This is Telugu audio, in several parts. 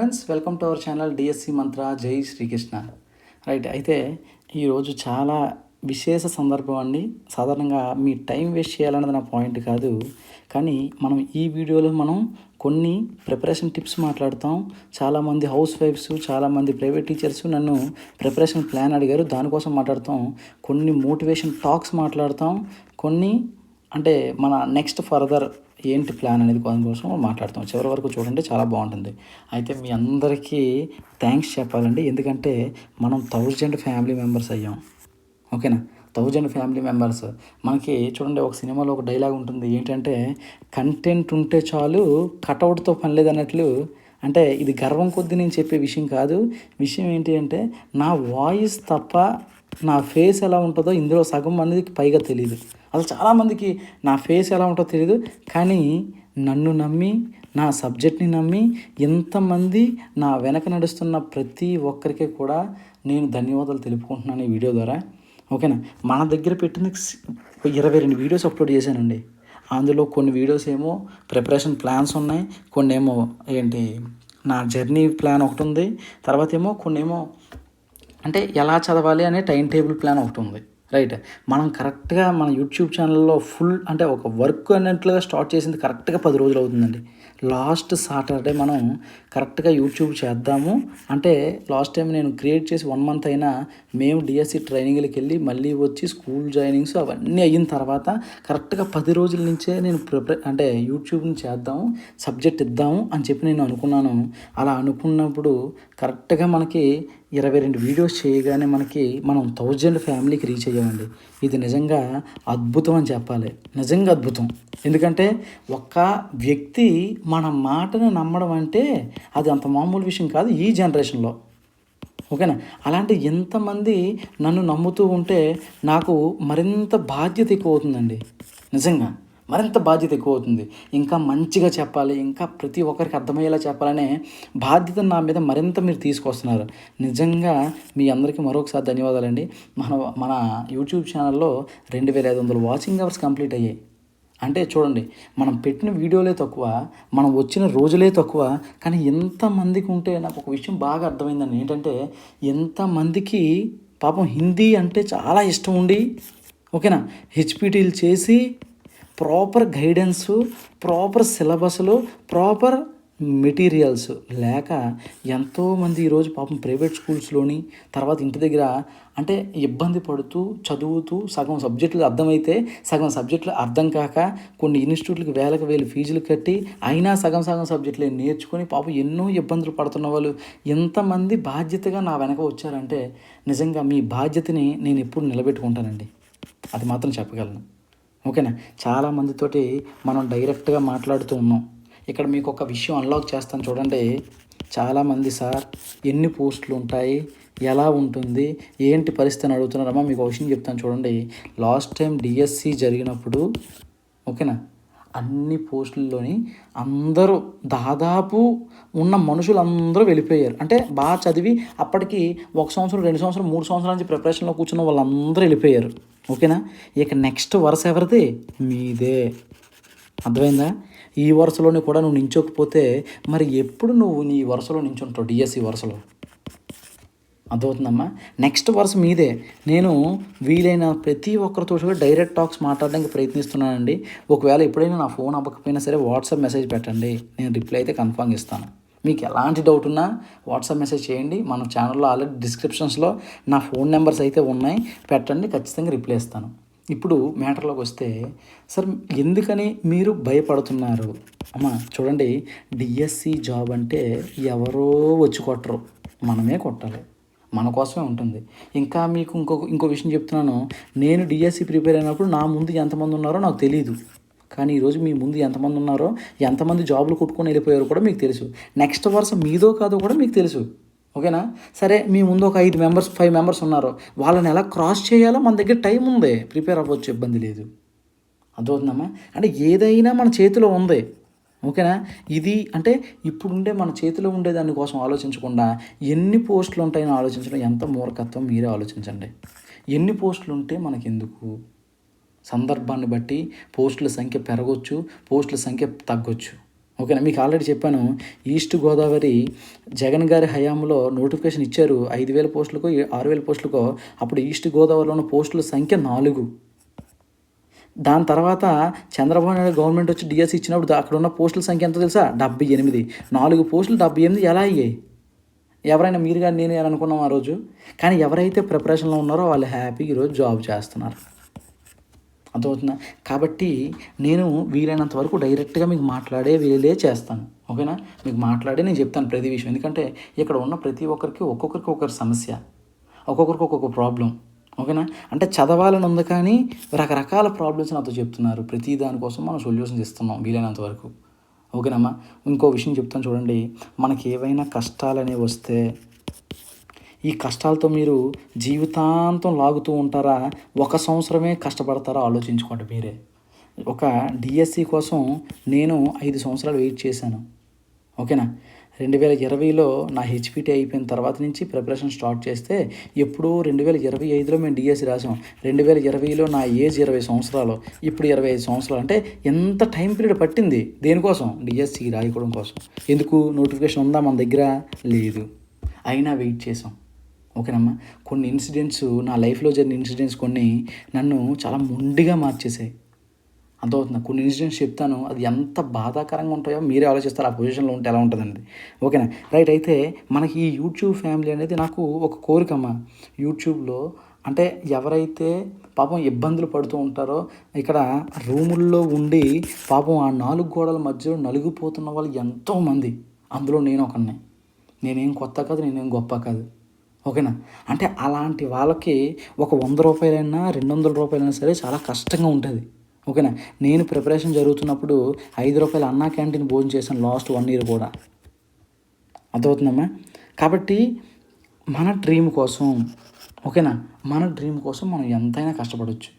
Friends, welcome to our channel DSC మంత్ర. జై శ్రీకృష్ణ. రైట్. అయితే ఈరోజు చాలా విశేష సందర్భం అండి. సాధారణంగా మీ టైం వేస్ట్ చేయాలన్నది నా పాయింట్ కాదు, కానీ మనం ఈ వీడియోలో కొన్ని ప్రిపరేషన్ టిప్స్ మాట్లాడతాం. చాలామంది హౌస్ వైఫ్స్, చాలామంది ప్రైవేట్ టీచర్స్ నన్ను ప్రిపరేషన్ ప్లాన్ అడిగారు, దానికోసం మాట్లాడతాం. కొన్ని మోటివేషన్ టాక్స్ మాట్లాడతాం, కొన్ని అంటే మన నెక్స్ట్ ఫర్దర్ ఏంటి ప్లాన్ అనేది కోసం మాట్లాడతాం. చివరి వరకు చూడండి, చాలా బాగుంటుంది. అయితే మీ అందరికీ థ్యాంక్స్ చెప్పాలండి, ఎందుకంటే మనం 1000 ఫ్యామిలీ మెంబర్స్ అయ్యాం. ఓకేనా? 1000 ఫ్యామిలీ మెంబర్స్. మనకి చూడండి, ఒక సినిమాలో ఒక డైలాగ్ ఉంటుంది, ఏంటంటే కంటెంట్ ఉంటే చాలు, కటౌట్తో పని లేదన్నట్లు. అంటే ఇది గర్వం కొద్దీ నేను చెప్పే విషయం కాదు. విషయం ఏంటి అంటే, నా వాయిస్ తప్ప నా ఫేస్ ఎలా ఉంటుందో ఇందులో సగం మందికి పైగా తెలియదు. అసలు చాలామందికి నా ఫేస్ ఎలా ఉంటుందో తెలియదు, కానీ నన్ను నమ్మి, నా సబ్జెక్ట్ని నమ్మి ఎంతమంది నా వెనక నడుస్తున్న ప్రతి ఒక్కరికి కూడా నేను ధన్యవాదాలు తెలుపుకుంటున్నాను ఈ వీడియో ద్వారా. ఓకేనా? మన దగ్గర పెట్టిన 22 వీడియోస్ అప్లోడ్ చేశానండి. అందులో కొన్ని వీడియోస్ ఏమో ప్రిపరేషన్ ప్లాన్స్ ఉన్నాయి, కొన్ని ఏమో నా జర్నీ ప్లాన్ ఒకటి ఉంది, తర్వాత ఏమో కొన్ని ఏమో అంటే ఎలా చదవాలి అనే టైం టేబుల్ ప్లాన్ ఒకటి ఉంది. రైట్. మనం కరెక్ట్గా మన యూట్యూబ్ ఛానల్లో ఫుల్ అంటే ఒక వర్క్ అన్నట్లుగా స్టార్ట్ చేసింది కరెక్ట్గా 10 రోజులు అవుతుందండి. లాస్ట్ సాటర్డే మనం కరెక్ట్గా యూట్యూబ్ చేద్దాము అంటే, లాస్ట్ టైం నేను క్రియేట్ చేసి 1 మంత్ అయినా మేము డిఎస్సి ట్రైనింగ్కి వెళ్ళి మళ్ళీ వచ్చి స్కూల్ జాయినింగ్స్ అవన్నీ అయిన తర్వాత కరెక్ట్గా 10 రోజుల నుంచే నేను అంటే యూట్యూబ్ని చేద్దాము, సబ్జెక్ట్ ఇద్దాము అని చెప్పి నేను అనుకున్నాను. అలా అనుకున్నప్పుడు కరెక్ట్గా మనకి 22 వీడియోస్ చేయగానే మనం 1000 ఫ్యామిలీకి రీచ్ అయ్యామండి. ఇది నిజంగా అద్భుతం అని చెప్పాలి, నిజంగా అద్భుతం. ఎందుకంటే ఒక్క వ్యక్తి మన మాటను నమ్మడం అంటే అది అంత మామూలు విషయం కాదు ఈ జనరేషన్లో. ఓకేనా? అలాంటి ఎంతమంది నన్ను నమ్ముతూ ఉంటే నాకు మరింత బాధ్యత ఎక్కువ అవుతుందండి. నిజంగా మరింత బాధ్యత ఎక్కువ అవుతుంది. ఇంకా మంచిగా చెప్పాలి, ఇంకా ప్రతి ఒక్కరికి అర్థమయ్యేలా చెప్పాలనే బాధ్యత నా మీద మరింత మీరు తీసుకొస్తున్నారు. నిజంగా మీ అందరికీ మరొకసారి ధన్యవాదాలండి. మన యూట్యూబ్ ఛానల్లో 2500 వాచింగ్ అవర్స్ కంప్లీట్ అయ్యాయి. అంటే చూడండి, మనం పెట్టిన వీడియోలే తక్కువ, మనం వచ్చిన రోజులే తక్కువ, కానీ ఎంతమందికి ఉంటే నాకు ఒక విషయం బాగా అర్థమైందండి. ఏంటంటే ఎంతమందికి పాపం హిందీ అంటే చాలా ఇష్టం ఉండి, ఓకేనా, హెచ్పిటీలు చేసి ప్రాపర్ గైడెన్సు, ప్రాపర్ సిలబస్లు, ప్రాపర్ మెటీరియల్స్ లేక ఎంతోమంది ఈరోజు పాపం ప్రైవేట్ స్కూల్స్లోని, తర్వాత ఇంటి దగ్గర అంటే ఇబ్బంది పడుతూ చదువుతూ సగం సబ్జెక్టులు అర్థమైతే సగం సబ్జెక్టులు అర్థం కాక కొన్ని ఇన్స్టిట్యూట్లకి వేలు ఫీజులు కట్టి అయినా సగం సబ్జెక్టులు నేర్చుకొని పాపం ఎన్నో ఇబ్బందులు పడుతున్న వాళ్ళు ఎంతమంది బాధ్యతగా నా వెనక వచ్చారంటే, నిజంగా మీ బాధ్యతని నేను ఎప్పుడు నిలబెట్టుకుంటానండి, అది మాత్రం చెప్పగలను. ఓకేనా? చాలామందితోటి మనం డైరెక్ట్గా మాట్లాడుతూ ఉన్నాం. ఇక్కడ మీకు ఒక విషయం అన్లాక్ చేస్తాను చూడండి. చాలామంది సార్ ఎన్ని పోస్టులు ఉంటాయి, ఎలా ఉంటుంది, ఏంటి పరిస్థితి అని అడుగుతున్నారమ్మా. మీకు ఒక విషయం చెప్తాను చూడండి. లాస్ట్ టైం డిఎస్సి జరిగినప్పుడు, ఓకేనా, అన్ని పోస్టుల్లోని అందరూ దాదాపు ఉన్న మనుషులు అందరూ వెళ్ళిపోయారు. అంటే బాగా చదివి అప్పటికి 1 సంవత్సరం 2 సంవత్సరం 3 సంవత్సరాల నుంచి ప్రిపరేషన్లో కూర్చున్న వాళ్ళందరూ వెళ్ళిపోయారు. ఓకేనా? ఇక నెక్స్ట్ వరుస ఎవరిది? మీదే. అర్థమైందా? ఈ వరుసలోనే కూడా నువ్వు నించోకపోతే మరి ఎప్పుడు నువ్వు నీ వరుసలో నించుంటావు డిఎస్సి వరుసలో? అర్థమవుతుందమ్మా? నెక్స్ట్ వరుస మీదే. నేను వీలైన ప్రతి ఒక్కరితో కూడా డైరెక్ట్ టాక్స్ మాట్లాడడానికి ప్రయత్నిస్తున్నానండి. ఒకవేళ ఎప్పుడైనా నా ఫోన్ అవ్వకపోయినా సరే వాట్సాప్ మెసేజ్ పెట్టండి, నేను రిప్లై అయితే కన్ఫర్మ్ ఇస్తాను. మీకు ఎలాంటి డౌట్ ఉన్నా వాట్సాప్ మెసేజ్ చేయండి. మన ఛానల్లో ఆల్రెడీ డిస్క్రిప్షన్స్లో నా ఫోన్ నెంబర్స్ అయితే ఉన్నాయి, పెట్టండి, ఖచ్చితంగా రిప్లై ఇస్తాను. ఇప్పుడు మ్యాటర్లోకి వస్తే, సార్ ఎందుకని మీరు భయపడుతున్నారు? అమ్మా చూడండి, డిఎస్సి జాబ్ అంటే ఎవరో వచ్చి కొట్టరు, మనమే కొట్టాలి, మన కోసమే ఉంటుంది. ఇంకా మీకు ఇంకో విషయం చెప్తున్నాను. నేను డిఎస్సి ప్రిపేర్ అయినప్పుడు నా ముందు ఎంతమంది ఉన్నారో నాకు తెలియదు, కానీ ఈరోజు మీ ముందు ఎంతమంది ఉన్నారో, ఎంతమంది జాబులు కొట్టుకొని వెళ్ళిపోయారో కూడా మీకు తెలుసు. నెక్స్ట్ వరుస మీదో కాదో కూడా మీకు తెలుసు. ఓకేనా? సరే, మీ ముందు ఒక 5 మెంబర్స్ ఉన్నారు, వాళ్ళని ఎలా క్రాస్ చేయాలో మన దగ్గర టైం ఉంది, ప్రిపేర్ అవ్వచ్చు, ఇబ్బంది లేదు. అర్థమవుతుందమ్మా? అంటే ఏదైనా మన చేతిలో ఉంది. ఓకేనా? ఇది అంటే ఇప్పుడుండే మన చేతిలో ఉండే దానికోసం ఆలోచించకుండా ఎన్ని పోస్టులు ఉంటాయని ఆలోచించడం ఎంత మూర్ఖత్వం, మీరే ఆలోచించండి. ఎన్ని పోస్టులు ఉంటే మనకెందుకు? సందర్భాన్ని బట్టి పోస్టుల సంఖ్య పెరగవచ్చు, పోస్టుల సంఖ్య తగ్గొచ్చు. ఓకేనా. మీకు ఆల్రెడీ చెప్పాను, ఈస్ట్ గోదావరి జగన్ గారి హయాంలో నోటిఫికేషన్ ఇచ్చారు 5,000 పోస్టులకో 6,000 పోస్టులకో. అప్పుడు ఈస్ట్ గోదావరిలో ఉన్న పోస్టుల సంఖ్య 4. దాని తర్వాత చంద్రబాబు నాయుడు గవర్నమెంట్ వచ్చి డిఎస్సి ఇచ్చినప్పుడు అక్కడ ఉన్న పోస్టుల సంఖ్య ఎంతో తెలుసా? 78. 4 పోస్టులు 78 ఎలా అయ్యాయి? ఎవరైనా మీరు కానీ నేను అని అనుకున్నాం ఆ రోజు. కానీ ఎవరైతే ప్రిపరేషన్లో ఉన్నారో వాళ్ళు హ్యాపీగా ఈరోజు జాబ్ చేస్తున్నారు. అర్థమవుతుందా? కాబట్టి నేను వీలైనంత వరకు డైరెక్ట్గా మీకు మాట్లాడే వీలే చేస్తాను. ఓకేనా. మీకు మాట్లాడే నేను చెప్తాను ప్రతి విషయం. ఎందుకంటే ఇక్కడ ఉన్న ప్రతి ఒక్కరికి ఒక్కొక్కరికి సమస్య, ఒక్కొక్కరికి ఒక్కొక్క ప్రాబ్లం. ఓకేనా. అంటే చదవాలని ఉంది కానీ రకరకాల ప్రాబ్లమ్స్ నాతో చెప్తున్నారు. ప్రతి దానికోసం మనం సొల్యూషన్స్ ఇస్తున్నాం వీలైనంత వరకు. ఓకేనమ్మా. ఇంకో విషయం చెప్తాను చూడండి. మనకి ఏవైనా కష్టాలు అనేవి వస్తే ఈ కష్టాలతో మీరు జీవితాంతం లాగుతూ ఉంటారా, 1 సంవత్సరమే కష్టపడతారా ఆలోచించుకోండి మీరే. ఒక డిఎస్సి కోసం నేను 5 సంవత్సరాలు వెయిట్ చేశాను. ఓకేనా. 2020లో నా హెచ్పిటి అయిపోయిన తర్వాత నుంచి ప్రిపరేషన్ స్టార్ట్ చేస్తే ఎప్పుడూ 2025లో మేము డిఎస్సి రాసాం. 2020లో నా ఏజ్ 20 సంవత్సరాలు, ఇప్పుడు 25 సంవత్సరాలు. అంటే ఎంత టైం పీరియడ్ పట్టింది దేనికోసం? డిఎస్సి రాయడం కోసం. ఎందుకు? నోటిఫికేషన్ ఉందా మన దగ్గర? లేదు. అయినా వెయిట్ చేసాం. ఓకేనమ్మా. కొన్ని ఇన్సిడెంట్స్ నా లైఫ్లో జరిగిన ఇన్సిడెంట్స్ కొన్ని నన్ను చాలా మొండిగా మార్చేసాయి. అర్థమవుతుందా? కొన్ని ఇన్సిడెంట్స్ చెప్తాను, అది ఎంత బాధాకరంగా ఉంటాయో మీరే ఆలోచిస్తారు. ఆ పొజిషన్లో ఉంటే ఎలా ఉంటుందండి. ఓకేనా. రైట్. అయితే మనకి ఈ యూట్యూబ్ ఫ్యామిలీ అనేది నాకు ఒక కోరికమ్మా. యూట్యూబ్లో అంటే ఎవరైతే పాపం ఇబ్బందులు పడుతూ ఉంటారో, ఇక్కడ రూముల్లో ఉండి పాపం ఆ 4 గోడల మధ్యలో నలిగిపోతున్న వాళ్ళు ఎంతోమంది. అందులో నేను ఒకడిని. నేనేం కొత్త కాదు, నేనేం గొప్ప కాదు. ఓకేనా. అంటే అలాంటి వాళ్ళకి ఒక 100 రూపాయలైనా 200 రూపాయలైనా సరే చాలా కష్టంగా ఉంటుంది. ఓకేనా. నేను ప్రిపరేషన్ జరుగుతున్నప్పుడు 5 రూపాయలు అన్నా క్యాంటీన్ భోజనం చేశాను లాస్ట్ 1 ఇయర్ కూడా. అర్థమవుతుందమ్మా. కాబట్టి మన డ్రీమ్ కోసం, ఓకేనా, మన డ్రీమ్ కోసం మనం ఎంతైనా కష్టపడవచ్చు.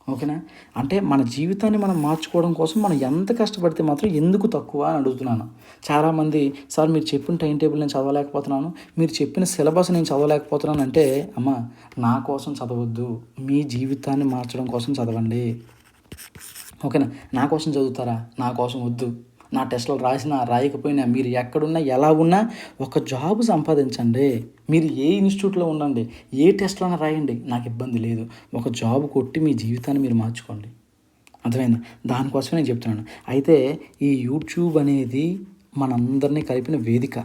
ఓకేనా. అంటే మన జీవితాన్ని మనం మార్చుకోవడం కోసం మనం ఎంత కష్టపడితే మాత్రం ఎందుకు తక్కువ అని అడుగుతున్నాను. చాలామంది, సార్ మీరు చెప్పిన టైం టేబుల్ నేను చదవలేకపోతున్నాను, మీరు చెప్పిన సిలబస్ నేను చదవలేకపోతున్నాను అంటే, అమ్మ నా కోసం చదవద్దు, మీ జీవితాన్ని మార్చడం కోసం చదవండి. ఓకేనా. నా కోసం చదువుతారా? నా కోసం వద్దు. నా టెస్టులు రాసినా రాయకపోయినా మీరు ఎక్కడున్నా ఎలా ఉన్నా ఒక జాబ్ సంపాదించండి. మీరు ఏ ఇన్స్టిట్యూట్లో ఉండండి, ఏ టెస్ట్లోనే రాయండి, నాకు ఇబ్బంది లేదు. ఒక జాబ్ కొట్టి మీ జీవితాన్ని మీరు మార్చుకోండి. అర్థమైందా? దానికోసమే నేను చెప్తున్నాను. అయితే ఈ యూట్యూబ్ అనేది మనందరినీ కలిపిన వేదిక.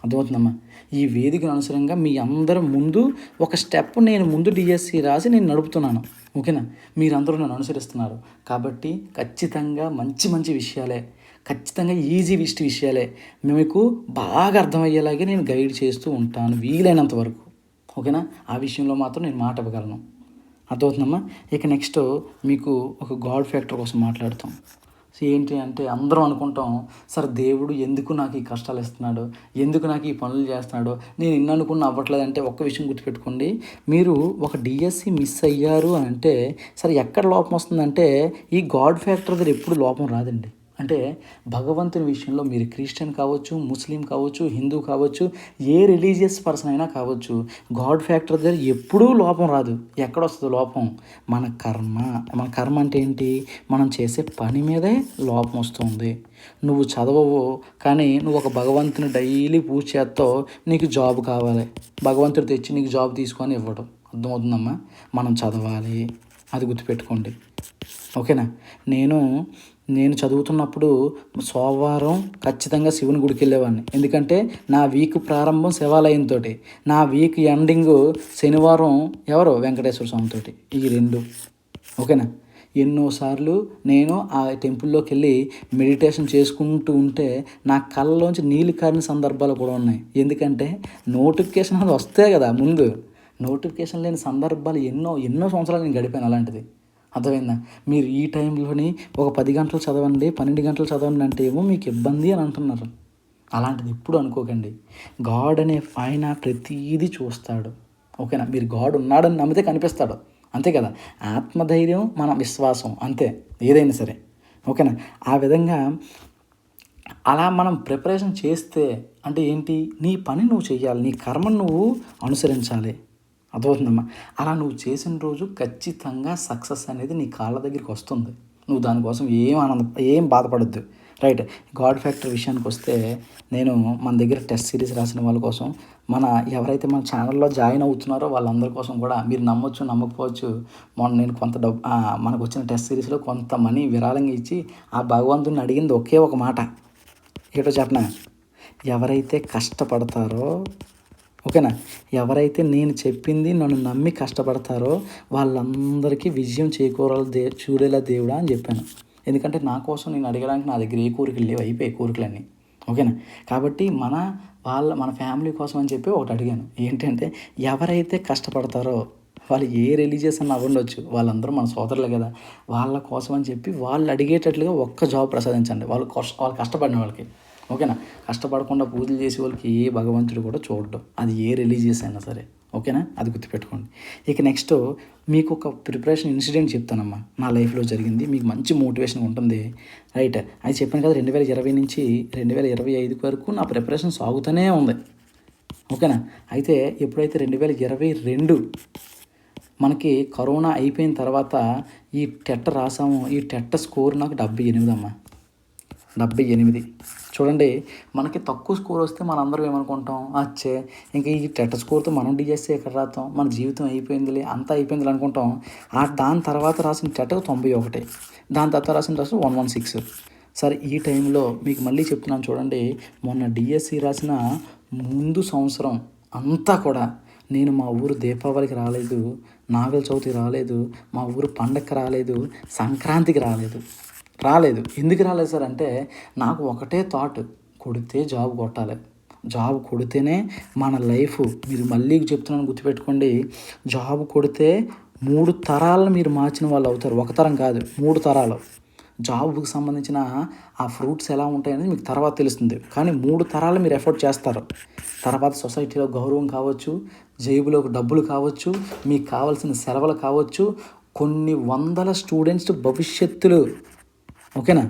అర్థమవుతుందమ్మా. ఈ వేదికను అనుసరంగా మీ అందరి ముందు ఒక స్టెప్ నేను ముందు డిఎస్సి రాసి నేను నడుపుతున్నాను. ఓకేనా. మీరందరూ నన్ను అనుసరిస్తున్నారు కాబట్టి ఖచ్చితంగా మంచి మంచి విషయాలే, ఖచ్చితంగా ఈజీ విషయాలే మీకు బాగా అర్థమయ్యేలాగే నేను గైడ్ చేస్తూ ఉంటాను వీలైనంత వరకు. ఓకేనా. ఆ విషయంలో మాత్రం నేను మాట ఇవ్వగలను. అర్థమవుతుందమ్మా. ఇక నెక్స్ట్ మీకు ఒక గాడ్ ఫ్యాక్టర్ కోసం మాట్లాడుతాం. ఏంటి అంటే అందరం అనుకుంటాం, సార్ దేవుడు ఎందుకు నాకు ఈ కష్టాలు ఇస్తున్నాడు, ఎందుకు నాకు ఈ పనులు చేస్తున్నాడు, నేను ఇన్ని అనుకున్న అవ్వట్లేదంటే ఒక్క విషయం గుర్తుపెట్టుకోండి. మీరు ఒక డిఎస్సి మిస్ అయ్యారు అని అంటే సరే ఎక్కడ లోపం వస్తుందంటే ఈ గాడ్ ఫ్యాక్టర్ దగ్గర ఎప్పుడు లోపం రాదండి. అంటే భగవంతుని విషయంలో మీరు క్రిస్టియన్ కావచ్చు, ముస్లిం కావచ్చు, హిందూ కావచ్చు, ఏ రిలీజియస్ పర్సన్ అయినా కావచ్చు, గాడ్ ఫ్యాక్టర్ దగ్గర ఎప్పుడూ లోపం రాదు. ఎక్కడొస్తుంది లోపం? మన కర్మ. మన కర్మ అంటే ఏంటి? మనం చేసే పని మీదే లోపం వస్తుంది. నువ్వు చదవవు కానీ నువ్వు ఒక భగవంతుని డైలీ పూజ చేస్తావు, నీకు జాబ్ కావాలి, భగవంతుడు తెచ్చి నీకు జాబ్ తీసుకొని ఇవ్వడం. అర్థమవుతుందమ్మా. మనం చదవాలి, అది గుర్తుపెట్టుకోండి. ఓకేనా. నేను చదువుతున్నప్పుడు సోమవారం ఖచ్చితంగా శివుని గుడికి వెళ్ళేవాడిని. ఎందుకంటే నా వీక్ ప్రారంభం శివాలయంతో, నా వీక్ ఎండింగ్ శనివారం వెంకటేశ్వర స్వామితో. ఈ 2. ఓకేనా. ఎన్నోసార్లు నేను ఆ టెంపుల్లోకి వెళ్ళి మెడిటేషన్ చేసుకుంటూ ఉంటే నా కళ్ళలోంచి నీళ్ళు కారిన సందర్భాలు కూడా ఉన్నాయి. ఎందుకంటే నోటిఫికేషన్ అది వస్తే కదా ముందు, నోటిఫికేషన్ లేని సందర్భాలు ఎన్నో సంవత్సరాలు నేను గడిపాను అలాంటిది. అర్థమైందా. మీరు ఈ టైంలోని ఒక 10 గంటలు చదవండి, 12 గంటలు చదవండి అంటే ఏమో మీకు ఇబ్బంది అని అంటున్నారు. అలాంటిది ఎప్పుడు అనుకోకండి. గాడ్ అనే ఆయన ప్రతీది చూస్తాడు. ఓకేనా. మీరు గాడ్ ఉన్నాడని నమ్మితే కనిపిస్తాడు, అంతే కదా. ఆత్మధైర్యం, మన విశ్వాసం, అంతే ఏదైనా సరే. ఓకేనా. ఆ విధంగా అలా మనం ప్రిపరేషన్ చేస్తే అంటే ఏంటి? నీ పని నువ్వు చెయ్యాలి, నీ కర్మను నువ్వు అనుసరించాలి. అర్థమవుతుందమ్మా. అలా నువ్వు చేసిన రోజు ఖచ్చితంగా సక్సెస్ అనేది నీ కాళ్ళ దగ్గరికి వస్తుంది. నువ్వు దానికోసం ఏం బాధపడద్దు. రైట్. గాడ్ ఫ్యాక్టర్ విషయానికి వస్తే నేను మన దగ్గర టెస్ట్ సిరీస్ రాసిన వాళ్ళ కోసం, ఎవరైతే మన ఛానల్లో జాయిన్ అవుతున్నారో వాళ్ళందరి కోసం కూడా మీరు నమ్మొచ్చు నమ్మకపోవచ్చు, మొన్న నేను కొంత మనకు వచ్చిన టెస్ట్ సిరీస్లో కొంత మనీ విరాళంగా ఇచ్చి ఆ భగవంతుని అడిగింది ఒకే ఒక మాట, ఏటో చెప్పనా, ఎవరైతే కష్టపడతారో ఓకేనా, ఎవరైతే నేను చెప్పింది నన్ను నమ్మి కష్టపడతారో వాళ్ళందరికీ విజయం చూడేలా దేవుడా అని చెప్పాను. ఎందుకంటే నా కోసం నేను అడగడానికి నా దగ్గర ఏ కోరికలు లేవు, అయిపోయాయి కోరికలన్నీ. ఓకేనా. కాబట్టి మన ఫ్యామిలీ కోసం అని చెప్పి ఒకటి అడిగాను, ఏంటంటే ఎవరైతే కష్టపడతారో వాళ్ళు ఏ రిలీజియస్ అన్న అవ్వండొచ్చు, వాళ్ళందరూ మన సోదరులే కదా, వాళ్ళ కోసం అని చెప్పి వాళ్ళు అడిగేటట్లుగా ఒక్క జాబ్ ప్రసాదించండి. వాళ్ళు కష్టపడిన వాళ్ళకి. ఓకేనా. కష్టపడకుండా పూజలు చేసే వాళ్ళకి ఏ భగవంతుడు కూడా చూడడం, అది ఏ రిలీజియస్ అయినా సరే. ఓకేనా, అది గుర్తుపెట్టుకోండి. ఇక నెక్స్ట్ మీకు ఒక ప్రిపరేషన్ ఇన్సిడెంట్ చెప్తానమ్మా, నా లైఫ్లో జరిగింది, మీకు మంచి మోటివేషన్ ఉంటుంది. రైట్. అది చెప్పాను కదా, 2020 నుంచి 2025 వరకు నా ప్రిపరేషన్ సాగుతూనే ఉంది. ఓకేనా. అయితే ఎప్పుడైతే 2022 మనకి కరోనా అయిపోయిన తర్వాత ఈ టెట్ రాసాము, ఈ టెట్ స్కోర్ నాకు 78 అమ్మా, 78. చూడండి, మనకి తక్కువ స్కోర్ వస్తే మనందరం ఏమనుకుంటాం, అచ్చే ఇంకా ఈ టెట్ స్కోర్తో మనం డిఎస్సీ ఎక్కడ రాస్తాం, మన జీవితం అయిపోయిందిలే, అంతా అయిపోయింది అనుకుంటాం. దాని తర్వాత రాసిన టెట్ 91, దాని తర్వాత రాసిన 116. సరే, ఈ టైంలో మీకు మళ్ళీ చెప్తున్నాను చూడండి, మొన్న డిఎస్సీ రాసిన ముందు సంవత్సరం అంతా కూడా నేను మా ఊరు దీపావళికి రాలేదు, నాగుల చవితికి రాలేదు, మా ఊరు పండగకి రాలేదు, సంక్రాంతికి రాలేదు. ఎందుకు రాలేదు సార్ అంటే, నాకు ఒకటే థాట్, కొడితే జాబ్ కొట్టాలి, జాబ్ కొడితేనే మన లైఫ్. మీరు మళ్ళీ చెప్తున్నాను గుర్తుపెట్టుకోండి, జాబ్ కొడితే 3 తరాలను మీరు మార్చిన వాళ్ళు అవుతారు. ఒక తరం కాదు, 3 తరాలు. జాబ్కి సంబంధించిన ఆ ఫ్రూట్స్ ఎలా ఉంటాయనేది మీకు తర్వాత తెలుస్తుంది, కానీ 3 తరాలు మీరు ఎఫర్ట్ చేస్తారు. తర్వాత సొసైటీలో గౌరవం కావచ్చు, జేబులోకి డబ్బులు కావచ్చు, మీకు కావాల్సిన సెలవులు కావచ్చు, కొన్ని వందల స్టూడెంట్స్ భవిష్యత్తులు. ఓకేనా,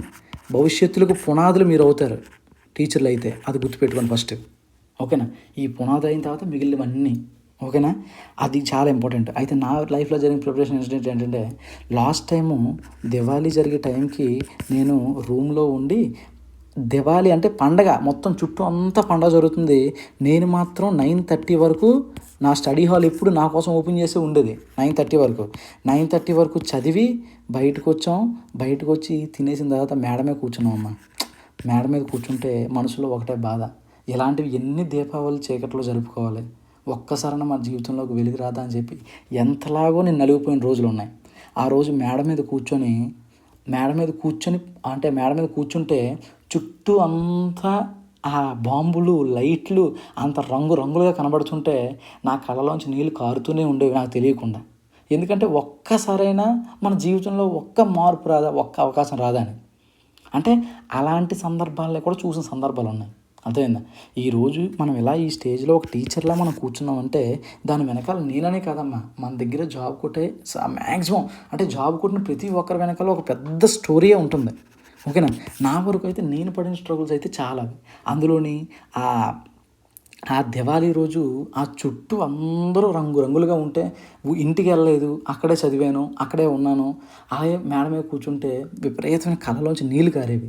భవిష్యత్తులకు పునాదులు మీరు అవుతారు టీచర్లు అయితే, అది గుర్తుపెట్టుకోండి ఫస్ట్. ఓకేనా, ఈ పునాది అయిన తర్వాత మిగిలినవన్నీ. ఓకేనా, అది చాలా ఇంపార్టెంట్. అయితే నా లైఫ్లో జరిగిన ప్రిపరేషన్ ఇన్సిడెంట్ ఏంటంటే, లాస్ట్ టైము దివాళీ జరిగే టైంకి నేను రూమ్లో ఉండి, దివాళీ అంటే పండగ మొత్తం చుట్టూ అంతా పండగ జరుగుతుంది, నేను మాత్రం 9:30 వరకు నా స్టడీ హాల్ ఎప్పుడు నా కోసం ఓపెన్ చేసి ఉండేది. 9:30 వరకు చదివి బయటకు వచ్చి తినేసిన తర్వాత మేడ మీద కూర్చున్నాం అమ్మ. మేడ మీద కూర్చుంటే మనసులో ఒకటే బాధ, ఇలాంటివి ఎన్ని దీపావళి చీకట్లో జరుపుకోవాలి, ఒక్కసారైనా మన జీవితంలోకి వెలుగు రాదా అని చెప్పి ఎంతలాగో నేను నలిగిపోయిన రోజులు ఉన్నాయి. ఆ రోజు మేడ మీద కూర్చుంటే చుట్టూ అంతా ఆ బాంబులు, లైట్లు అంత రంగులుగా కనబడుతుంటే నా కళ్ళలోంచి నీళ్ళు కారుతూనే ఉండేవి నాకు తెలియకుండా. ఎందుకంటే ఒక్కసారైనా మన జీవితంలో ఒక్క మార్పు రాదా, ఒక్క అవకాశం రాదా అని. అంటే అలాంటి సందర్భాల్లో కూడా చూసిన సందర్భాలు ఉన్నాయి. అర్థమైందా. ఈరోజు మనం ఇలా ఈ స్టేజ్లో ఒక టీచర్లా మనం కూర్చున్నామంటే దాని వెనకాల నేననే కాదమ్మా, మన దగ్గర జాబ్ కొట్టే మ్యాక్సిమం అంటే జాబ్ కొట్టిన ప్రతి ఒక్కరి వెనకాల ఒక పెద్ద స్టోరీయే ఉంటుంది. ఓకేనా. నా వరకు అయితే నేను పడిన స్ట్రగుల్స్ అయితే చాలా. అందులోని ఆ దివాళీ రోజు ఆ చుట్టూ అందరూ రంగులుగా ఉంటే ఇంటికి వెళ్ళలేదు, అక్కడే చదివాను, అక్కడే ఉన్నాను. అలాగే మేడ మీద కూర్చుంటే విపరీతమైన కళ్ళలోంచి నీళ్ళు కారేవి.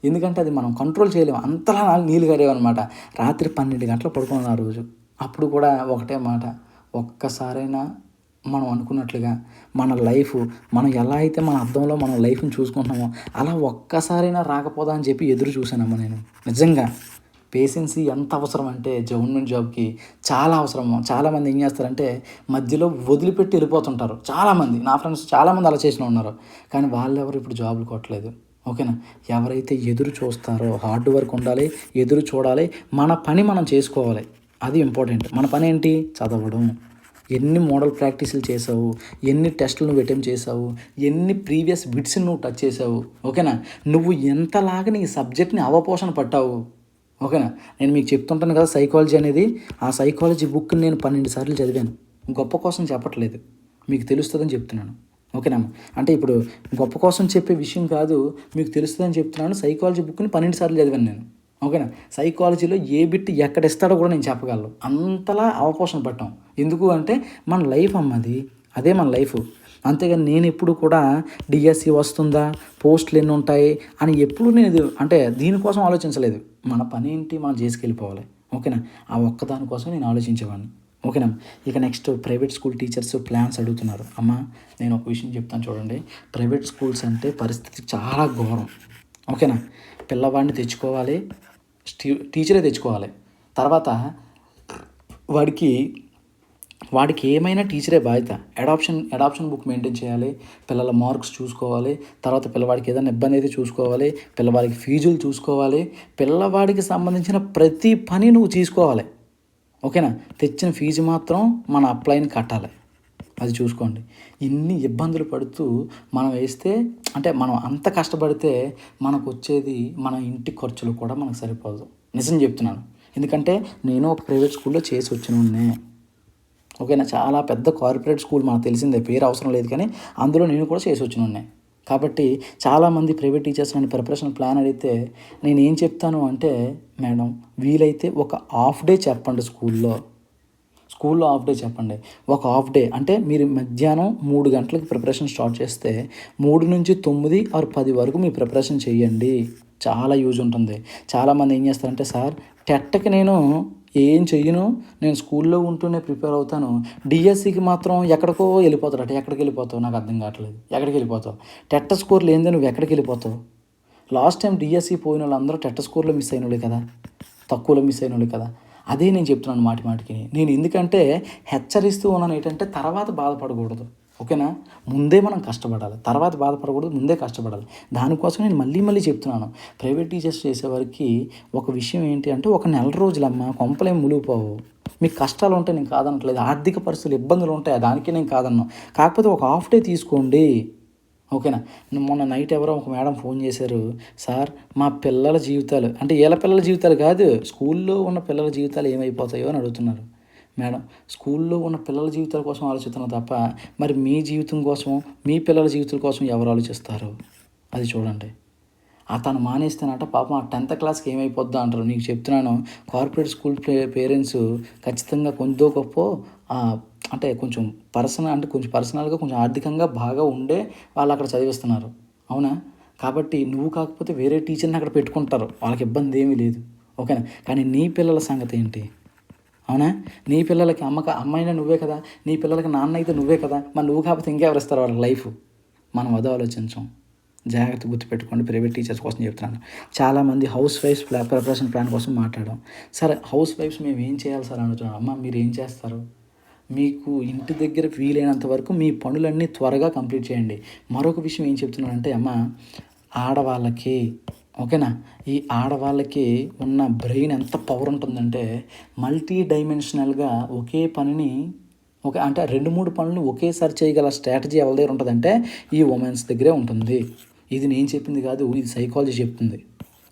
ఎందుకంటే అది మనం కంట్రోల్ చేయలేము, అంతలా నీళ్ళు కారేవన్నమాట. రాత్రి 12 గంటలు పడుకున్నాను ఆ రోజు. అప్పుడు కూడా ఒకటే మాట, ఒక్కసారైనా మనం అనుకున్నట్లుగా మన లైఫ్, మనం ఎలా అయితే మన అర్థంలో మనం లైఫ్ని చూసుకుంటున్నామో అలా ఒక్కసారైనా రాకపోదా అని చెప్పి ఎదురు చూశానమ్మా నేను. నిజంగా పేషెన్సీ ఎంత అవసరం అంటే గవర్నమెంట్ జాబ్కి చాలా అవసరము. చాలామంది ఏం చేస్తారంటే మధ్యలో వదిలిపెట్టి వెళ్ళిపోతుంటారు. చాలామంది నా ఫ్రెండ్స్ చాలామంది అలా చేసిన ఉన్నారు, కానీ వాళ్ళెవరు ఇప్పుడు జాబులు కొట్టలేదు. ఓకేనా. ఎవరైతే ఎదురు చూస్తారో, హార్డ్ వర్క్ ఉండాలి, ఎదురు చూడాలి, మన పని మనం చేసుకోవాలి, అది ఇంపార్టెంట్. మన పని ఏంటి, చదవడం. ఎన్ని మోడల్ ప్రాక్టీసులు చేసావు, ఎన్ని టెస్టులు నువ్వు అటెంప్ట్ చేసావు, ఎన్ని ప్రీవియస్ బిట్స్ని నువ్వు టచ్ చేసావు. ఓకేనా, నువ్వు ఎంతలాగా నీ సబ్జెక్ట్ని అవపోషణ పట్టావు. ఓకేనా. నేను మీకు చెప్తుంటాను కదా సైకాలజీ అనేది, ఆ సైకాలజీ బుక్ని నేను 12 సార్లు చదివాను. గొప్ప కోసం చెప్పట్లేదు, మీకు తెలుస్తుందని చెప్తున్నాను. ఓకేనా. అంటే ఇప్పుడు గొప్ప కోసం చెప్పే విషయం కాదు, మీకు తెలుస్తుందని చెప్తున్నాను. సైకాలజీ బుక్ని 12 సార్లు చదివాను నేను. ఓకేనా. సైకాలజీలో ఏ బిట్ ఎక్కడ ఇస్తాడో కూడా నేను చెప్పగలను, అంతలా అవపోషణ పట్టాం. ఎందుకు అంటే మన లైఫ్ అమ్మది, అదే మన లైఫ్. అంతేగాని నేను ఎప్పుడు కూడా డిఎస్సి వస్తుందా, పోస్టులు ఎన్ని ఉంటాయి అని ఎప్పుడు నేను అంటే దీనికోసం ఆలోచించలేదు. మన పని ఏంటి మనం చేసుకెళ్ళిపోవాలి. ఓకేనా, ఆ ఒక్కదానికోసం నేను ఆలోచించేవాడిని. ఓకేనా. ఇక next private school teachers plans అడుగుతున్నారు. అమ్మ నేను ఒక విషయం చెప్తాను చూడండి. ప్రైవేట్ స్కూల్స్ అంటే పరిస్థితి చాలా ఘోరం. ఓకేనా, పిల్లవాడిని తెచ్చుకోవాలి, టీచరే తెచ్చుకోవాలి, తర్వాత వాడికి ఏమైనా టీచరే బాధ్యత. అడాప్షన్ బుక్ మెయింటైన్ చేయాలి, పిల్లల మార్క్స్ చూసుకోవాలి, తర్వాత పిల్లవాడికి ఏదైనా ఇబ్బంది అయితే చూసుకోవాలి, పిల్లవాడికి ఫీజులు చూసుకోవాలి, పిల్లవాడికి సంబంధించిన ప్రతి పని నువ్వు తీసుకోవాలి. ఓకేనా, తెచ్చిన ఫీజు మాత్రం మన అప్లైని కట్టాలి, అది చూసుకోండి. ఇన్ని ఇబ్బందులు పడుతూ మనం వేస్తే అంటే మనం అంత కష్టపడితే మనకు వచ్చేది మన ఇంటి ఖర్చులు కూడా మనకు సరిపోదు. నిజం చెప్తున్నాను, ఎందుకంటే నేను ఒక ప్రైవేట్ స్కూల్లో చేసి వచ్చిన. ఓకేనా, చాలా పెద్ద కార్పొరేట్ స్కూల్ మనకు తెలిసిందే, పేరు అవసరం లేదు, కానీ అందులో నేను కూడా చేసి వచ్చిన. కాబట్టి చాలామంది ప్రైవేట్ టీచర్స్ నన్ను ప్రిపరేషన్ ప్లాన్ అడిగితే నేను ఏం చెప్తాను అంటే, మేడం వీలైతే ఒక హాఫ్ డే చెప్పండి, స్కూల్లో హాఫ్ డే చెప్పండి. ఒక హాఫ్ డే అంటే మీరు మధ్యాహ్నం 3 గంటలకు ప్రిపరేషన్ స్టార్ట్ చేస్తే 3 నుంచి 9 ఆర్ 10 వరకు మీ ప్రిపరేషన్ చేయండి, చాలా యూజ్ ఉంటుంది. చాలామంది ఏం చేస్తారంటే, సార్ టెట్కి నేను ఏం చెయ్యను, నేను స్కూల్లో ఉంటూనే ప్రిపేర్ అవుతాను, డిఎస్సికి మాత్రం ఎక్కడికో వెళ్ళిపోతాడట. ఎక్కడికి వెళ్ళిపోతావు నాకు అర్థం కావట్లేదు. ఎక్కడికి వెళ్ళిపోతావు? టెట్ స్కోర్లు ఏంది, నువ్వు ఎక్కడికి వెళ్ళిపోతావు? లాస్ట్ టైం డిఎస్సి పోయిన వాళ్ళందరూ టెట్ స్కోర్లో మిస్ అయిన వాళ్ళే కదా, తక్కువలో మిస్ అయిన వాళ్ళే కదా. అదే నేను చెప్తున్నాను మాటికి. నేను ఎందుకంటే హెచ్చరిస్తూ ఉన్నాను ఏంటంటే, తర్వాత బాధపడకూడదు. ఓకేనా, ముందే మనం కష్టపడాలి, తర్వాత బాధపడకూడదు, ముందే కష్టపడాలి. దానికోసం నేను మళ్ళీ చెప్తున్నాను. ప్రైవేట్ టీచర్స్ చేసేవారికి ఒక విషయం ఏంటి అంటే, ఒక నెల రోజులమ్మ కొంపలేం మునిగిపోవు. మీకు కష్టాలు ఉంటాయి, నేను కాదనట్లేదు, ఆర్థిక పరిస్థితులు ఇబ్బందులు ఉంటాయి, దానికి నేను కాదన్నాను. కాకపోతే ఒక హాఫ్ డే తీసుకోండి. ఓకేనా, మొన్న నైట్ ఎవరో ఒక మేడం ఫోన్ చేశారు, సార్ మా పిల్లల జీవితాలు అంటే వీళ్ళ పిల్లల జీవితాలు కాదు, స్కూల్లో ఉన్న పిల్లల జీవితాలు ఏమైపోతాయో అని అడుగుతున్నారు. మేడం, స్కూల్లో ఉన్న పిల్లల జీవితాల కోసం ఆలోచిస్తున్నాను తప్ప మరి మీ జీవితం కోసం, మీ పిల్లల జీవితాల కోసం ఎవరు ఆలోచిస్తారు? అది చూడండి. అతను మానేస్తానట పాపం, ఆ 10th క్లాస్కి ఏమైపోద్దా అంటారు. నీకు చెప్తున్నాను, కార్పొరేట్ స్కూల్ పేరెంట్స్ ఖచ్చితంగా కొంచెం గొప్ప అంటే కొంచెం పర్సనల్గా కొంచెం ఆర్థికంగా బాగా ఉండే వాళ్ళు అక్కడ చదివిస్తున్నారు, అవునా. కాబట్టి నువ్వు కాకపోతే వేరే టీచర్ని అక్కడ పెట్టుకుంటారు, వాళ్ళకి ఇబ్బంది ఏమీ లేదు. ఓకేనా, కానీ నీ పిల్లల సంగతి ఏంటి? అవునా, నీ పిల్లలకి అమ్మాయినా నువ్వే కదా, నీ పిల్లలకి నాన్న అయితే నువ్వే కదా, మరి నువ్వు కాకపోతే ఇంకెవరు ఇస్తారు వాళ్ళకి లైఫ్? మనం అదే ఆలోచించాం. జాగ్రత్త గుర్తుపెట్టుకోండి, ప్రైవేట్ టీచర్స్ కోసం చెప్తున్నాను. చాలామంది హౌస్ వైఫ్స్ ప్రిపరేషన్ ప్లాన్ కోసం మాట్లాడాం. సరే హౌస్ వైఫ్స్ మేము ఏం చేయాలి సార్ అనుకుంటున్నాం. అమ్మ మీరు ఏం చేస్తారు? మీకు ఇంటి దగ్గర వీలైనంత వరకు మీ పనులన్నీ త్వరగా కంప్లీట్ చేయండి. మరొక విషయం ఏం చెప్తున్నానంటే, అమ్మ ఆడవాళ్ళకి ఓకేనా, ఈ ఆడవాళ్ళకి ఉన్న బ్రెయిన్ ఎంత పవర్ ఉంటుందంటే, మల్టీ డైమెన్షనల్గా ఒకే పనిని అంటే 2-3 పనులు ఒకేసారి చేయగల స్ట్రాటజీ ఎవరి దగ్గర ఉంటుందంటే ఈ ఉమెన్స్ దగ్గరే ఉంటుంది. ఇది నేను చెప్పింది కాదు, ఇది సైకాలజీ చెప్తుంది.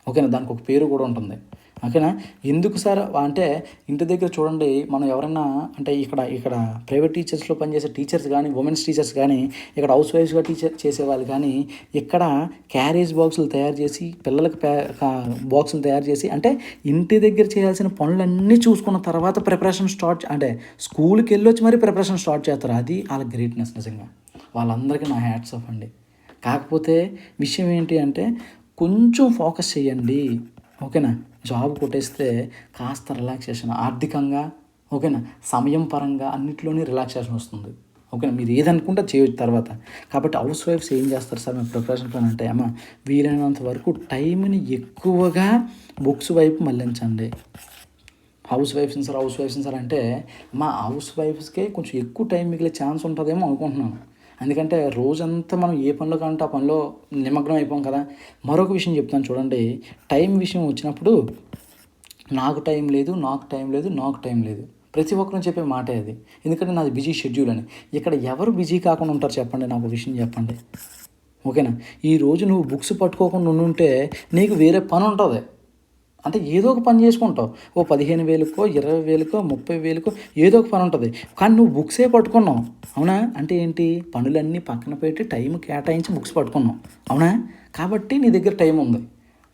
ఓకేనా, దానికి ఒక పేరు కూడా ఉంటుంది. ఓకేనా, ఎందుకు సార్ అంటే ఇంటి దగ్గర చూడండి, మనం ఎవరైనా అంటే ఇక్కడ ప్రైవేట్ టీచర్స్లో పనిచేసే టీచర్స్ కానీ, ఉమెన్స్ టీచర్స్ కానీ, ఇక్కడ హౌస్ వైఫ్స్గా టీచర్ చేసేవాళ్ళు కానీ, ఇక్కడ క్యారేజ్ బాక్సులు తయారు చేసి పిల్లలకి బాక్సులు తయారు చేసి అంటే ఇంటి దగ్గర చేయాల్సిన పనులన్నీ చూసుకున్న తర్వాత ప్రిపరేషన్ స్టార్ట్ అంటే స్కూల్కి వెళ్ళొచ్చి మరీ ప్రిపరేషన్ స్టార్ట్ చేస్తారు. అది వాళ్ళ గ్రేట్నెస్. నిజంగా వాళ్ళందరికీ నా హ్యాట్స్ ఆఫ్ అండి. కాకపోతే విషయం ఏంటి అంటే కొంచెం ఫోకస్ చేయండి. ఓకేనా, జాబ్ కొట్టేస్తే కాస్త రిలాక్సేషన్ ఆర్థికంగా, ఓకేనా, సమయం పరంగా అన్నింటిలోనే రిలాక్సేషన్ వస్తుంది. ఓకేనా, మీరు ఏదనుకుంటే చేయొచ్చు తర్వాత. కాబట్టి హౌస్ వైఫ్స్ ఏం చేస్తారు సార్ మేము ప్రిపరేషన్ ప్లాన్ అంటే, అమ్మ వీలైనంత వరకు టైంని ఎక్కువగా బుక్స్ వైపు మళ్ళించండి. హౌస్ వైఫ్స్ సార్ అంటే మా హౌస్ వైఫ్స్కే కొంచెం ఎక్కువ టైం మిగిలే ఛాన్స్ ఉంటుందేమో అనుకుంటున్నాను. ఎందుకంటే రోజంతా మనం ఏ పనిలో కంటే ఆ పనిలో నిమగ్నం అయిపోం కదా. మరొక విషయం చెప్తాను చూడండి, టైం విషయం వచ్చినప్పుడు నాకు టైం లేదు ప్రతి ఒక్కరు చెప్పే మాటే అది. ఎందుకంటే నాది బిజీ షెడ్యూల్ అని. ఇక్కడ ఎవరు బిజీ కాకుండా ఉంటారు చెప్పండి, నాకు ఒక విషయం చెప్పండి. ఓకేనా, ఈరోజు నువ్వు బుక్స్ పట్టుకోకుండా ఉండుంటే నీకు వేరే పని ఉంటుంది, అంటే ఏదో ఒక పని చేసుకుంటావు. ఓ 15,000కో 20,000కో 30,000కో ఏదో ఒక పని ఉంటుంది. కానీ నువ్వు బుక్సే పట్టుకున్నావు, అవునా. అంటే ఏంటి, పనులన్నీ పక్కన పెట్టి టైం కేటాయించి బుక్స్ పట్టుకున్నావు, అవునా. కాబట్టి నీ దగ్గర టైం ఉంది.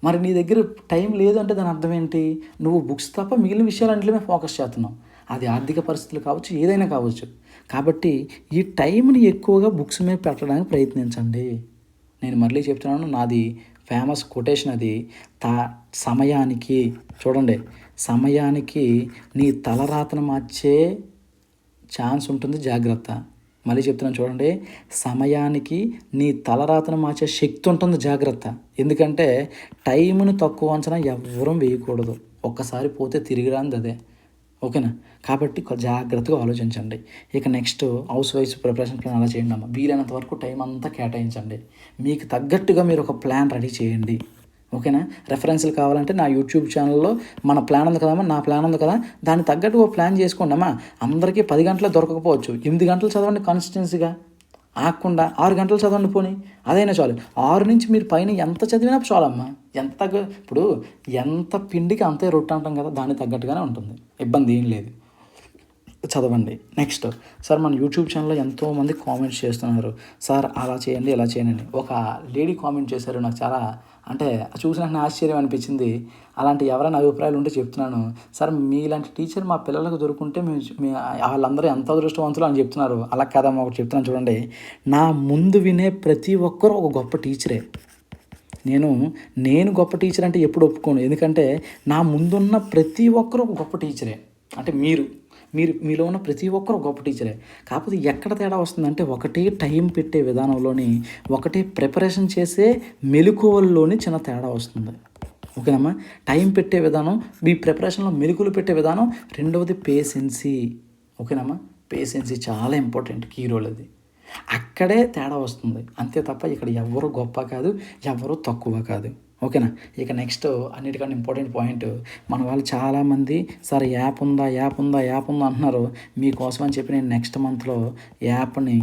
మరి నీ దగ్గర టైం లేదు అంటే దాని అర్థం ఏంటి, నువ్వు బుక్స్ తప్ప మిగిలిన విషయాలన్నింటిలో ఫోకస్ చేస్తున్నావు. అది ఆర్థిక పరిస్థితులు కావచ్చు, ఏదైనా కావచ్చు. కాబట్టి ఈ టైంని ఎక్కువగా బుక్స్ మీద పెట్టడానికి ప్రయత్నించండి. నేను మళ్ళీ చెప్తున్నాను, నాది ఫేమస్ కొటేషన్ అది. తా సమయానికి చూడండి, సమయానికి నీ తలరాతను మార్చే ఛాన్స్ ఉంటుంది, జాగ్రత్త. మళ్ళీ చెప్తున్నాను చూడండి, సమయానికి నీ తలరాతను మార్చే శక్తి ఉంటుంది, జాగ్రత్త. ఎందుకంటే టైంను తక్కువ అంచనా ఎవ్వరూ వేయకూడదు. ఒక్కసారి పోతే తిరిగి రానిది అదే. ఓకేనా? కాబట్టి జాగ్రత్తగా ఆలోచించండి. ఇక next house wife preparation plan అలా చేయండి అమ్మ. వీలైనంత వరకు టైం అంతా కేటాయించండి. మీకు తగ్గట్టుగా మీరు ఒక ప్లాన్ రెడీ చేయండి. ఓకేనా? రెఫరెన్స్లు కావాలంటే నా యూట్యూబ్ ఛానల్లో మన ప్లాన్ ఉంది కదమ్మా, నా ప్లాన్ ఉంది కదా, దాన్ని తగ్గట్టు ఒక ప్లాన్ చేసుకోండి అమ్మా. అందరికీ 10 గంటలు దొరకకపోవచ్చు, 8 గంటలు చదవండి కాన్సిస్టెన్సీగా. ఆగకుండా 6 గంటలు చదవండి పోనీ, అదైనా చాలు. 6 నుంచి మీరు పైన ఎంత చదివినా చాలమ్మా. ఇప్పుడు ఎంత పిండికి అంతే రొట్టె అంటాం కదా, దానికి తగ్గట్టుగానే ఉంటుంది, ఇబ్బంది ఏం లేదు. చదవండి. నెక్స్ట్ సార్, మన యూట్యూబ్ ఛానల్లో ఎంతోమంది కామెంట్స్ చేస్తున్నారు, సార్ అలా చేయండి ఇలా చేయండి. ఒక లేడీ కామెంట్ చేశారు, నాకు చాలా అంటే చూసినాక ఆశ్చర్యం అనిపించింది. అలాంటి ఎవరైనా అభిప్రాయాలు ఉంటే చెప్తున్నాను. సార్ మీలాంటి టీచర్ మా పిల్లలకు దొరుకుంటే వాళ్ళందరూ ఎంత అదృష్టవంతులు అని చెప్తున్నారు. అలా కాదమ్మా, ఒకటి చెప్తున్నాను చూడండి, నా ముందు వినే ప్రతి ఒక్కరూ ఒక గొప్ప టీచరే. నేను గొప్ప టీచర్ అంటే ఎప్పుడు ఒప్పుకోను. ఎందుకంటే నా ముందున్న ప్రతి ఒక్కరూ ఒక గొప్ప టీచరే. అంటే మీలో ఉన్న ప్రతి ఒక్కరు గొప్ప టీచరే. కాకపోతే ఎక్కడ తేడా వస్తుందంటే, ఒకటే టైం పెట్టే విధానంలోని, ఒకటే ప్రిపరేషన్ చేసే మెలకువల్లోని చిన్న తేడా వస్తుంది. ఓకేనమ్మా? టైం పెట్టే విధానం, మీ ప్రిపరేషన్లో మెలకువలు పెట్టే విధానం. రెండవది పేషెన్సీ. ఓకేనమ్మా? పేషెన్సీ చాలా ఇంపార్టెంట్, కీ రోల్ అది. అక్కడే తేడా వస్తుంది, అంతే తప్ప ఇక్కడ ఎవరు గొప్ప కాదు, ఎవరు తక్కువ కాదు. ఓకేనా? ఇక నెక్స్ట్ అన్నిటికన్నా ఇంపార్టెంట్ పాయింట్, మన వాళ్ళు చాలామంది సార్ యాప్ ఉందా అంటున్నారు. మీకోసం అని చెప్పి నేను నెక్స్ట్ మంత్లో యాప్ని,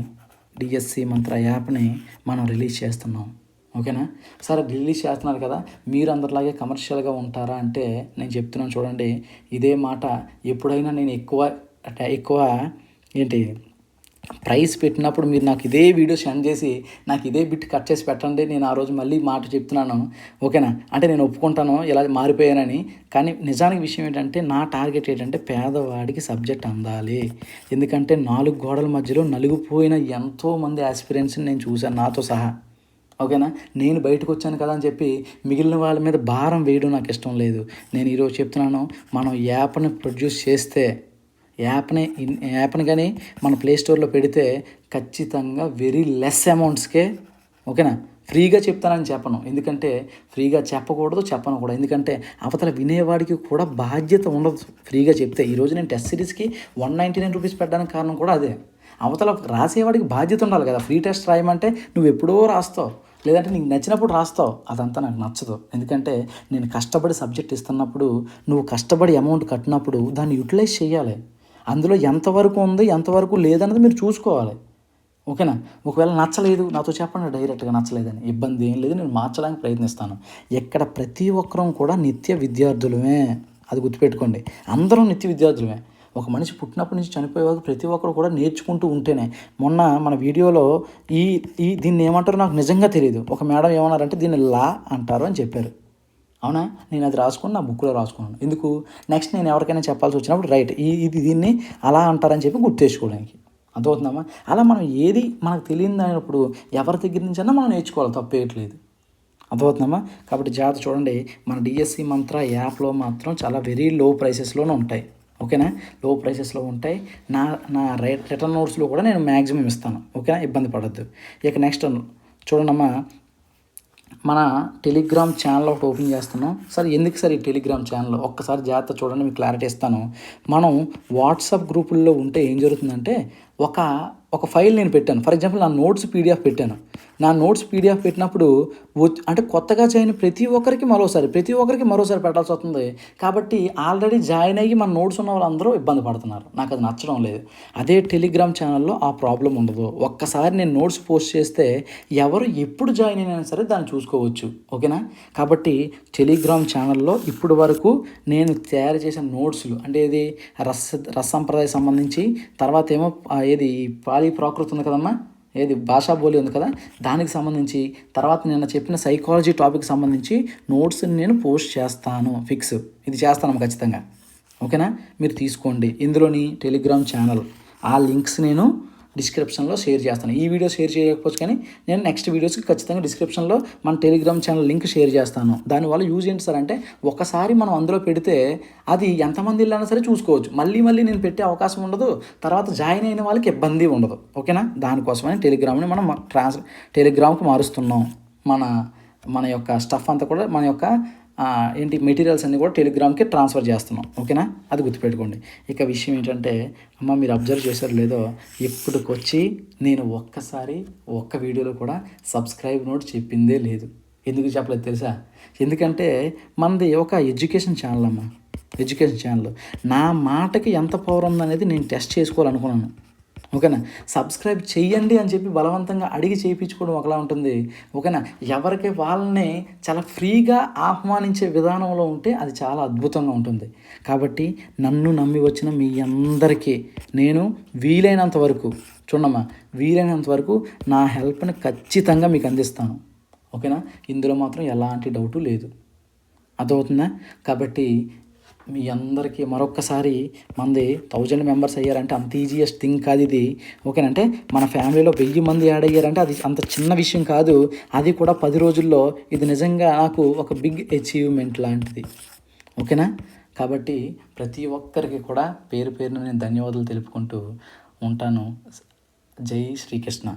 డిఎస్సి మంత్ర యాప్ని మనం రిలీజ్ చేస్తున్నాం. ఓకేనా? సరే, రిలీజ్ చేస్తున్నారు కదా, మీరు అందరిలాగే కమర్షియల్గా ఉంటారా అంటే నేను చెప్తున్నాను చూడండి, ఇదే మాట ఎప్పుడైనా నేను ఎక్కువ ప్రైస్ పెట్టినప్పుడు మీరు నాకు ఇదే వీడియో సెండ్ చేసి నాకు ఇదే బిట్ కట్ చేసి పెట్టండి, నేను ఆ రోజు మళ్ళీ మాట చెప్తున్నాను. ఓకేనా? అంటే నేను ఒప్పుకుంటాను ఇలా మారిపోయానని. కానీ నిజానికి విషయం ఏంటంటే, నా టార్గెట్ ఏంటంటే పేదవాడికి సబ్జెక్ట్ అందాలి. ఎందుకంటే 4 గోడల మధ్యలో నలిగిపోయిన ఎంతోమంది ఆస్పిరెంట్స్ని నేను చూశాను, నాతో సహా. ఓకేనా? నేను బయటకు వచ్చాను కదా అని చెప్పి మిగిలిన వాళ్ళ మీద భారం వేయడం నాకు ఇష్టం లేదు. నేను ఈరోజు చెప్తున్నాను, మనం యాప్ని ప్రొడ్యూస్ చేస్తే, యాప్ని కానీ మన ప్లేస్టోర్లో పెడితే ఖచ్చితంగా వెరీ లెస్ అమౌంట్స్కే, ఓకేనా, ఫ్రీగా చెప్తానని చెప్పను. ఎందుకంటే ఫ్రీగా చెప్పకూడదు, చెప్పను కూడా. ఎందుకంటే అవతల వినేవాడికి కూడా బాధ్యత ఉండదు ఫ్రీగా చెప్తే. ఈరోజు నేను టెస్ట్ సిరీస్కి 199 రూపీస్ పెట్టడానికి కారణం కూడా అదే. అవతల రాసేవాడికి బాధ్యత ఉండాలి కదా. ఫ్రీ టెస్ట్ రాయమంటే నువ్వు ఎప్పుడో రాస్తావు, లేదంటే నీకు నచ్చినప్పుడు రాస్తావు. అదంతా నాకు నచ్చదు. ఎందుకంటే నేను కష్టపడి సబ్జెక్ట్ ఇస్తున్నప్పుడు, నువ్వు కష్టపడి అమౌంట్ కట్టినప్పుడు దాన్ని యూటిలైజ్ చేయాలి. అందులో ఎంతవరకు ఉంది, ఎంతవరకు లేదన్నది మీరు చూసుకోవాలి. ఓకేనా? ఒకవేళ నచ్చలేదు, నాతో చెప్పండి డైరెక్ట్గా, నచ్చలేదని. ఇబ్బంది ఏం లేదు, నేను మార్చడానికి ప్రయత్నిస్తాను. ఎక్కడ ప్రతి ఒక్కరం కూడా నిత్య విద్యార్థులమే, అది గుర్తుపెట్టుకోండి. అందరం నిత్య విద్యార్థులమే. ఒక మనిషి పుట్టినప్పటి నుంచి చనిపోయేవారు ప్రతి ఒక్కరు కూడా నేర్చుకుంటూ ఉంటేనే. మొన్న మన వీడియోలో దీన్ని ఏమంటారో నాకు నిజంగా తెలియదు. ఒక మేడం ఏమన్నారంటే దీన్ని లా అంటారు అని చెప్పారు. అవునా? నేను అది రాసుకుని నా బుక్లో రాసుకున్నాను. ఎందుకు? నెక్స్ట్ నేను ఎవరికైనా చెప్పాల్సి వచ్చినప్పుడు రైట్ దీన్ని అలా అంటారని చెప్పి గుర్తు తెచ్చుకోవడానికి. అర్థమవుతుందమ్మా? అలా మనం ఏది మనకు తెలియదు అయినప్పుడు ఎవరి దగ్గర నుంచైనా మనం నేర్చుకోవాలి, తప్పేయట్లేదు. అర్థమవుతుందమ్మా? కాబట్టి జాగ్రత్త. చూడండి, మన డిఎస్సి మంత్ర యాప్లో మాత్రం చాలా వెరీ లో ప్రైసెస్లోనే ఉంటాయి. ఓకేనా? లో ప్రైసెస్లో ఉంటాయి. నా రిటర్న్ నోట్స్లో కూడా నేను మ్యాక్సిమం ఇస్తాను. ఓకేనా? ఇబ్బంది పడద్దు. ఇక నెక్స్ట్ చూడండమ్మా, మన టెలిగ్రామ్ ఛానల్ ఒకటి ఓపెన్ చేస్తున్నాం. సార్ ఎందుకు సార్ ఈ టెలిగ్రామ్ ఛానల్? ఒక్కసారి జాగ్రత్త చూడండి, మీకు క్లారిటీ ఇస్తాను. మనం వాట్సాప్ గ్రూపుల్లో ఉంటే ఏం జరుగుతుందంటే, ఒక ఫైల్ నేను పెట్టాను. ఫర్ ఎగ్జాంపుల్ నా నోట్స్ పీడిఎఫ్ పెట్టాను. నా నోట్స్ పీడిఎఫ్ పెట్టినప్పుడు అంటే కొత్తగా జాయిన్ ప్రతి ఒక్కరికి మరోసారి పెట్టాల్సి వస్తుంది. కాబట్టి ఆల్రెడీ జాయిన్ అయ్యి మన నోట్స్ ఉన్న వాళ్ళందరూ ఇబ్బంది పడుతున్నారు. నాకు అది నచ్చడం లేదు. అదే టెలిగ్రామ్ ఛానల్లో ఆ ప్రాబ్లం ఉండదు. ఒక్కసారి నేను నోట్స్ పోస్ట్ చేస్తే ఎవరు ఎప్పుడు జాయిన్ అయినా సరే దాన్ని చూసుకోవచ్చు. ఓకేనా? కాబట్టి టెలిగ్రామ్ ఛానల్లో ఇప్పుడు వరకు నేను తయారు చేసిన నోట్స్లు అంటే ఇది రసంప్రదాయ సంబంధించి, తర్వాత ఏమో పాలి ప్రాకృతి ఉంది కదమ్మా, భాషా బోలి ఉంది కదా, దానికి సంబంధించి, తర్వాత నిన్న చెప్పిన సైకాలజీ టాపిక్ సంబంధించి నోట్స్ని నేను పోస్ట్ చేస్తాను. ఫిక్స్, ఇది చేస్తాను ఖచ్చితంగా. ఓకేనా, మీరు తీసుకోండి. ఇందులోని టెలిగ్రామ్ ఛానల్ ఆ లింక్స్ నేను డిస్క్రిప్షన్లో షేర్ చేస్తాను. ఈ వీడియో షేర్ చేయకపోవచ్చు కానీ నేను నెక్స్ట్ వీడియోస్కి ఖచ్చితంగా డిస్క్రిప్షన్లో మన టెలిగ్రామ్ ఛానల్ లింక్ షేర్ చేస్తాను. దానివల్ల యూజ్ ఏంటి సార్ అంటే, ఒకసారి మనం అందులో పెడితే అది ఎంతమంది వెళ్ళినా సరే చూసుకోవచ్చు. మళ్ళీ నేను పెట్టే అవకాశం ఉండదు. తర్వాత జాయిన్ అయిన వాళ్ళకి ఇబ్బంది ఉండదు. ఓకేనా, దానికోసమని టెలిగ్రామ్ని మనం టెలిగ్రామ్కి మారుస్తున్నాం. మన యొక్క స్టఫ్ అంతా కూడా మన యొక్క మెటీరియల్స్ అన్నీ కూడా టెలిగ్రామ్కి ట్రాన్స్ఫర్ చేస్తున్నాం. ఓకేనా, అది గుర్తుపెట్టుకోండి. ఇక విషయం ఏంటంటే, అమ్మ మీరు అబ్జర్వ్ చేశారు లేదో, ఇప్పటికొచ్చి నేను ఒక్క వీడియోలో కూడా సబ్స్క్రైబ్ నోట్ చెప్పిందే లేదు. ఎందుకు చెప్పలేదు తెలుసా? ఎందుకంటే మనది ఒక ఎడ్యుకేషన్ ఛానల్ అమ్మ, ఎడ్యుకేషన్ ఛానల్. నా మాటకి ఎంత పవర్ ఉందనేది నేను టెస్ట్ చేసుకోవాలనుకున్నాను. ఓకేనా, సబ్స్క్రైబ్ చెయ్యండి అని చెప్పి బలవంతంగా అడిగి చేయించుకోవడం ఒకలా ఉంటుంది. ఓకేనా, ఎవరికి వాళ్ళని చాలా ఫ్రీగా ఆహ్వానించే విధానంలో ఉంటే అది చాలా అద్భుతంగా ఉంటుంది. కాబట్టి నన్ను నమ్మి వచ్చిన మీ అందరికీ నేను వీలైనంత వరకు నా హెల్ప్ని ఖచ్చితంగా మీకు అందిస్తాను. ఓకేనా, ఇందులో మాత్రం ఎలాంటి డౌటు లేదు. అర్థమవుతుందా? కాబట్టి మీ అందరికీ మరొక్కసారి, మనది 1000 మెంబర్స్ అయ్యారంటే అంత ఈజియెస్ట్ థింగ్ కాదు ఇది. ఓకేనంటే మన ఫ్యామిలీలో 1000 మంది యాడ్ అయ్యారంటే అది అంత చిన్న విషయం కాదు. అది కూడా 10 రోజుల్లో. ఇది నిజంగా నాకు ఒక బిగ్ అచీవ్మెంట్ లాంటిది. ఓకేనా, కాబట్టి ప్రతి ఒక్కరికి కూడా పేరు పేరున నేను ధన్యవాదాలు తెలుపుకుంటూ ఉంటాను. జై శ్రీకృష్ణ.